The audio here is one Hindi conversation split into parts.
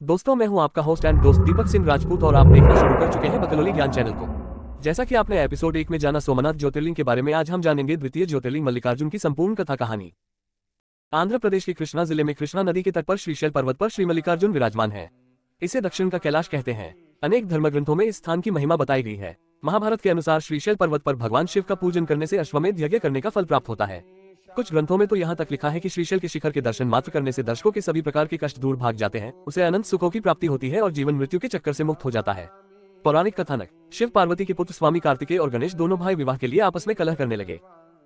दोस्तों, मैं हूं आपका होस्ट एंड दोस्त दीपक सिंह राजपूत और आप देखना शुरू कर चुके हैं बकलोली ज्ञान चैनल को। जैसा कि आपने एपिसोड 1 में जाना सोमनाथ ज्योतिर्लिंग के बारे में, आज हम जानेंगे द्वितीय ज्योतिर्लिंग मल्लिकार्जुन की संपूर्ण कथा कहानी। आंध्र प्रदेश के कृष्णा जिले में कृष्णा नदी के तट पर श्रीशैल पर्वत पर श्री मल्लिकार्जुन विराजमान है। इसे दक्षिण का कैलाश कहते हैं। अनेक धर्मग्रंथों में इस स्थान की महिमा बताई गई है। महाभारत के अनुसार श्रीशैल पर्वत पर भगवान शिव का पूजन करने से अश्वमेध यज्ञ करने का फल प्राप्त होता है। कुछ ग्रंथों में तो यहाँ तक लिखा है कि श्रीशैल के शिखर के दर्शन मात्र करने से दर्शकों के सभी प्रकार के कष्ट दूर भाग जाते हैं, उसे अनंत सुखों की प्राप्ति होती है और जीवन मृत्यु के चक्कर से मुक्त हो जाता है। पौराणिक कथानक। शिव पार्वती के पुत्र स्वामी कार्तिकेय और गणेश दोनों भाई विवाह के लिए आपस में कलह करने लगे।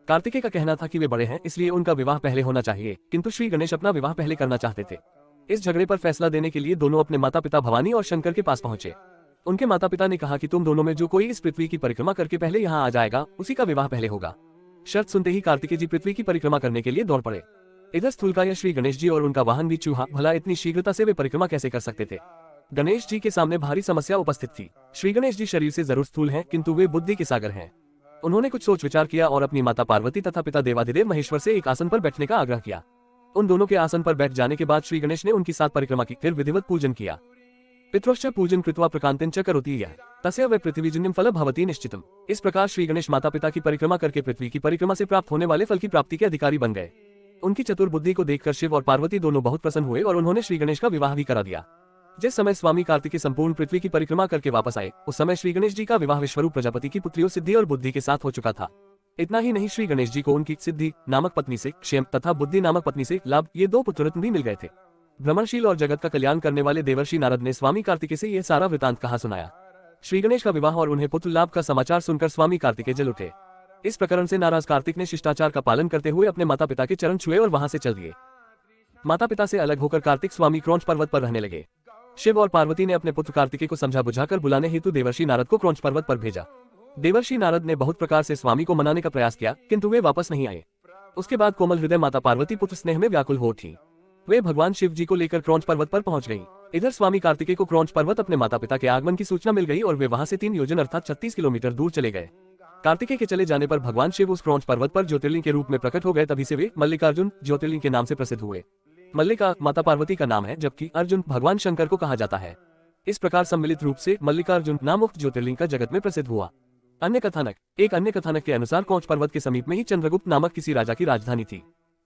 कार्तिकेय का कहना था कि वे बड़े हैं, इसलिए उनका विवाह पहले होना चाहिए, किंतु श्री गणेश अपना विवाह पहले करना चाहते थे। इस झगड़े पर फैसला देने के लिए दोनों अपने माता पिता भवानी और शंकर के पास पहुंचे। उनके माता पिता ने कहा कि तुम दोनों में जो कोई इस पृथ्वी की परिक्रमा करके पहले यहाँ आ जाएगा, उसी का विवाह पहले होगा। शर्त सुनते ही कार्तिकेय जी पृथ्वी की परिक्रमा करने के लिए दौड़ पड़े। इधर स्थूलकाय श्री गणेश जी और उनका वाहन भी चूहा, भला इतनी शीघ्रता से वे परिक्रमा कैसे कर सकते थे। गणेश जी के सामने भारी समस्या उपस्थित थी। श्री गणेश जी शरीर से जरूर स्थूल हैं, किंतु वे बुद्धि के सागर हैं। उन्होंने कुछ सोच विचार किया और अपनी माता पार्वती तथा पिता देवाधिदेव महेश्वर से एक आसन पर बैठने का आग्रह किया। उन दोनों के आसन पर बैठ जाने के बाद श्री गणेश ने उनकी 7 परिक्रमा की, फिर विधिवत पूजन किया। पितृश्च पूजन कृत्वा प्रकांतिं च करोति यः तस्य वै पृथ्वीजन्यं फलं भवति निश्चितम्। इस प्रकार श्री गणेश माता पिता की परिक्रमा करके पृथ्वी की परिक्रमा से प्राप्त होने वाले फल की प्राप्ति के अधिकारी बन गए। उनकी चतुर बुद्धि को देखकर शिव और पार्वती दोनों बहुत प्रसन्न हुए और उन्होंने श्री गणेश का विवाह भी करा दिया। जिस समय स्वामी कार्तिकेय संपूर्ण पृथ्वी की परिक्रमा करके वापस आए, उस समय श्री गणेश जी का विवाह विश्वरूप प्रजापति की पुत्रियों सिद्धि और बुद्धि के साथ हो चुका था। इतना ही नहीं, श्री गणेश जी को उनकी सिद्धि नामक पत्नी से क्षेम तथा बुद्धि नामक पत्नी से लाभ, ये 2 पुत्ररत्न भी मिल गए थे। भ्रमणशील और जगत का कल्याण करने वाले देवर्षि नारद ने स्वामी कार्तिकेय से यह सारा वृतांत कहा सुनाया। श्री गणेश का विवाह और उन्हें पुत्र लाभ का समाचार सुनकर स्वामी कार्तिकेय जल उठे। इस प्रकरण से नाराज कार्तिक ने शिष्टाचार का पालन करते हुए अपने माता पिता के चरण छुए और वहां से चल दिए। माता पिता से अलग होकर कार्तिक स्वामी क्रौंच पर्वत पर रहने लगे। शिव और पार्वती ने अपने पुत्र कार्तिकेय को समझा बुझाकर बुलाने हेतु देवर्षि नारद को क्रौंच पर्वत पर भेजा। देवर्षि नारद ने बहुत प्रकार से स्वामी को मनाने का प्रयास किया, किंतु वे वापस नहीं आए। उसके बाद कोमल हृदय माता पार्वती पुत्र स्नेह में व्याकुल हो उठी। वे भगवान शिव जी को लेकर क्रौंच पर्वत पर पहुंच गई। इधर स्वामी कार्तिकेय को क्रौंच पर्वत अपने माता पिता के आगमन की सूचना मिल गई और वे वहां से 3 योजन अर्थात 36 किलोमीटर दूर चले गए। कार्तिकेय के चले जाने पर भगवान शिव उस क्रौंच पर्वत पर ज्योतिर्लिंग के रूप में प्रकट हो गए। तभी से वे मल्लिकार्जुन ज्योतिर्लिंग के नाम से प्रसिद्ध हुए। मल्लिका माता पार्वती का नाम है, जबकि अर्जुन भगवान शंकर को कहा जाता है। इस प्रकार सम्मिलित रूप से मल्लिकार्जुन नामक ज्योतिर्लिंग का जगत में प्रसिद्ध हुआ। अन्य कथानक। एक अन्य कथानक के अनुसार क्रौंच पर्वत के समीप में ही चंद्रगुप्त नामक किसी राजा की राजधानी थी।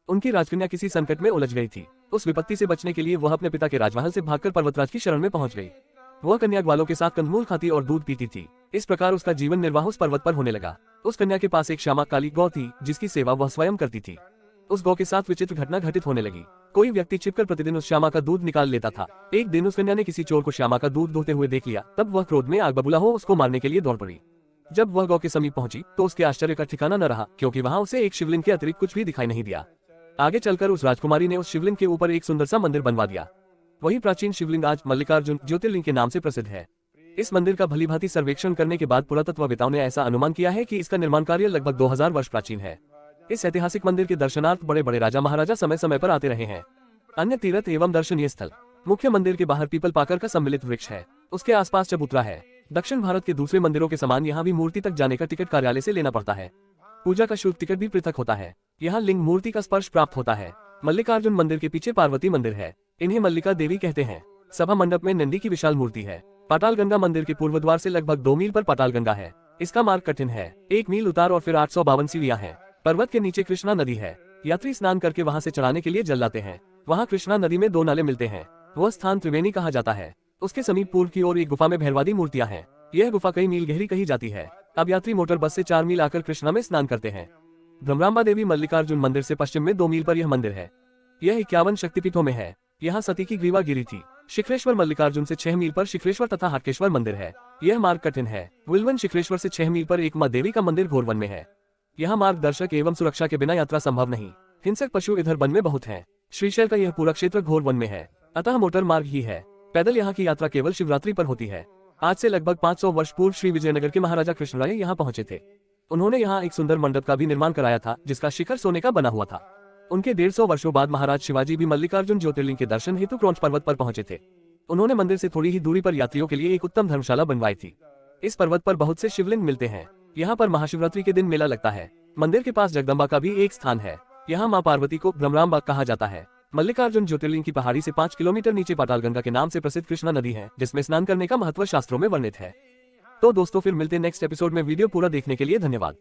उनकी राजकन्या किसी संकट में उलझ गई थी। उस विपत्ति से बचने के लिए वह अपने पिता के राजमहल से भागकर पर्वतराज की शरण में पहुंच गई। वह कन्या ग्वालों के साथ कंदमूल खाती और दूध पीती थी। इस प्रकार उसका जीवन निर्वाह उस पर्वत पर होने लगा। उस कन्या के पास एक श्यामा काली गौ थी, जिसकी सेवा वह स्वयं करती थी। उस गौ के साथ विचित्र घटना घटित होने लगी। कोई व्यक्ति छिपकर प्रतिदिन उस श्यामा का दूध निकाल लेता था। एक दिन उस कन्या ने किसी चोर को श्यामा का दूध दोहते हुए देख लिया। तब वह क्रोध में आग बबूला हो उसको मारने के लिए दौड़ पड़ी। जब वह गौ के समीप पहुंची तो उसके आश्चर्य का ठिकाना न रहा, क्योंकि वहां उसे एक शिवलिंग के अतिरिक्त कुछ भी दिखाई नहीं दिया। आगे चलकर उस राजकुमारी ने उस शिवलिंग के ऊपर एक सुंदर सा मंदिर बनवा दिया। वही प्राचीन शिवलिंग आज मल्लिकार्जुन ज्योतिर्लिंग के नाम से प्रसिद्ध है। इस मंदिर का भलीभांति सर्वेक्षण करने के बाद पुरातत्वविदों ने ऐसा अनुमान किया है कि इसका निर्माण कार्य लगभग 2000 वर्ष प्राचीन है। इस ऐतिहासिक मंदिर के दर्शनार्थ बड़े बड़े राजा महाराजा समय समय पर आते रहे हैं। अन्य तीर्थ एवं दर्शनीय स्थल। मुख्य मंदिर के बाहर पीपल पाकर का सम्मिलित वृक्ष है। उसके आसपास चबूतरा है। दक्षिण भारत के दूसरे मंदिरों के समान यहाँ भी मूर्ति तक जाने का टिकट कार्यालय से लेना पड़ता है। पूजा का शुल्क टिकट भी पृथक होता है। यहाँ लिंग मूर्ति का स्पर्श प्राप्त होता है। मल्लिकार्जुन मंदिर के पीछे पार्वती मंदिर है। इन्हें मल्लिका देवी कहते हैं। सभा मंडप में नंदी की विशाल मूर्ति है। पातालगंगा मंदिर के पूर्व द्वार से लगभग 2 मील पर पातालगंगा है। इसका मार्ग कठिन है। 1 मील उतार और फिर 852 सीढ़ियां हैं। पर्वत के नीचे कृष्णा नदी है। यात्री स्नान करके वहां से चढ़ाने के लिए जल लाते हैं। वहां कृष्णा नदी में 2 नाले मिलते हैं। वह स्थान त्रिवेणी कहा जाता है। उसके समीप पूर्व की ओर एक गुफा में भैरवादी मूर्तियां हैं। यह गुफा कई मील गहरी कही जाती है। अब यात्री मोटर बस से 4 मील आकर कृष्णा में स्नान करते हैं। भ्रमरांबा देवी मल्लिकार्जुन मंदिर से पश्चिम में 2 मील पर यह मंदिर है। यह 51 शक्तिपीठों में है। यहाँ सती की ग्रीवा गिरी थी। शिखरेश्वर मल्लिकार्जुन से 6 मील पर शिखरेश्वर तथा हाटकेश्वर मंदिर है। यह मार्ग कठिन है। विल्वन शिखरेश्वर से 6 मील पर एक मां देवी का मंदिर घोरवन में है। यहाँ मार्गदर्शक एवं सुरक्षा के बिना यात्रा संभव नहीं। हिंसक पशु इधर वन में बहुत हैं। श्रीशैल का यह पूरा क्षेत्र घोर वन में है, अतः मोटर मार्ग ही है। पैदल यहाँ की यात्रा केवल शिवरात्रि पर होती है। आज से लगभग 500 वर्ष पूर्व श्री विजयनगर के महाराजा कृष्णराय यहाँ पहुंचे थे। उन्होंने यहाँ एक सुंदर मंडप का भी निर्माण कराया था, जिसका शिखर सोने का बना हुआ था। उनके 150 वर्षों बाद महाराज शिवाजी भी मल्लिकार्जुन ज्योतिर्लिंग के दर्शन हेतु क्रौंच पर्वत पर पहुंचे थे। उन्होंने मंदिर से थोड़ी ही दूरी पर यात्रियों के लिए एक उत्तम धर्मशाला बनवाई थी। इस पर्वत पर बहुत से शिवलिंग मिलते हैं। यहाँ पर महाशिवरात्रि के दिन मेला लगता है। मंदिर के पास जगदम्बा का भी एक स्थान है। यहाँ माँ पार्वती को भ्रमरांबा कहा जाता है। मल्लिकार्जुन ज्योतिर्लिंग की पहाड़ी से 5 किलोमीटर नीचे पातालगंगा के नाम से प्रसिद्ध कृष्णा नदी है, जिसमें स्नान करने का महत्व शास्त्रों में वर्णित है। तो दोस्तों फिर मिलते नेक्स्ट एपिसोड में। वीडियो पूरा देखने के लिए धन्यवाद।